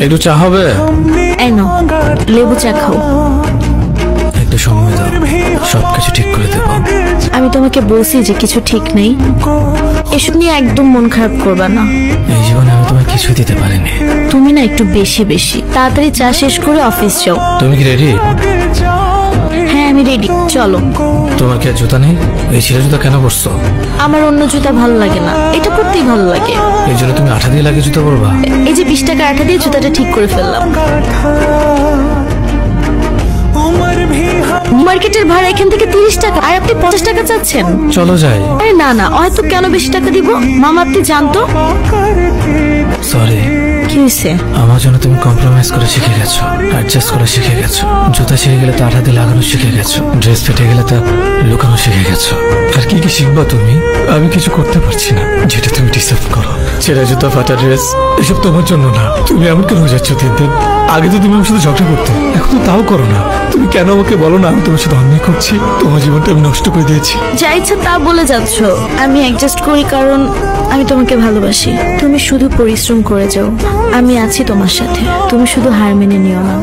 একটু চা হবে? এই নাও, লেবু চা খাও। একটু সময় দাও, সবকিছু ঠিক করে দেবো। আমি তোমাকে বলছি যে কিছু ঠিক নেই, এসব নিয়ে একদম মন খারাপ করবা না। এই জীবনে আমি তোমায় কিছু দিতে পারিনি। তুমি না একটু বেশি বেশি তাড়াতাড়ি চা শেষ করে অফিস যাও। তুমি কি রেডি? হ্যাঁ আমি রেডি, চলো। তোমার কি আর জুতা নেই? এই ছেলে জুতা কেন পরছো? আমার অন্য জুতা ভালো লাগে না, এটা পরতেই ভালো লাগে। এই জন্য তুমি আঠা দিয়ে লাগিয়ে জুতা পরবা? এই যে 20 টাকা আঠা দিয়ে জুতাটা ঠিক করে ফেললাম। মার্কেটের ভাড়া এখান থেকে 30 টাকা, আর আপনি 50 টাকা চাচ্ছেন। চলো যাই। আরে না না, হয়তো কেন বেশি টাকা দিব? মামা আপনি জানতো। সরি। কি হয়েছে? আমার জন্য তুমি কম্প্রোমাইজ করে শিখে গেছো, অ্যাডজাস্ট করে শিখে গেছো। জুতা ছিঁড়ে গেলে তা আঠা দিয়ে লাগানো শিখে গেছো, ড্রেস ফেটে গেলে তা লুকানো শিখে গেছো। আর কি কি শিখবা তুমি? আমি কিছু করতে পারছি না যেটা তুমি ডিসার্ভ করো। ছেঁড়া জুতা, ফাটা ড্রেস, এসব তোমার জন্য না। তুমি এমন কেন হয়ে যাচ্ছ দিন দিন? আগে তো তুমি আমার সাথে ঝগড়া করতে, এখন তো তাও করো না। তুমি কেন আমাকে বলো না আমি তোমার সাথে অন্যায় করছি? তোমার জীবনটা আমি নষ্ট করে দিয়েছি। যা ইচ্ছা তা বলে যাচ্ছ। আমি অ্যাডজাস্ট করি কারণ আমি তোমাকে ভালোবাসি। তুমি শুধু পরিশ্রম করে যাও, আমি আছি তোমার সাথে। তুমি শুধু হার মেনে নিও না।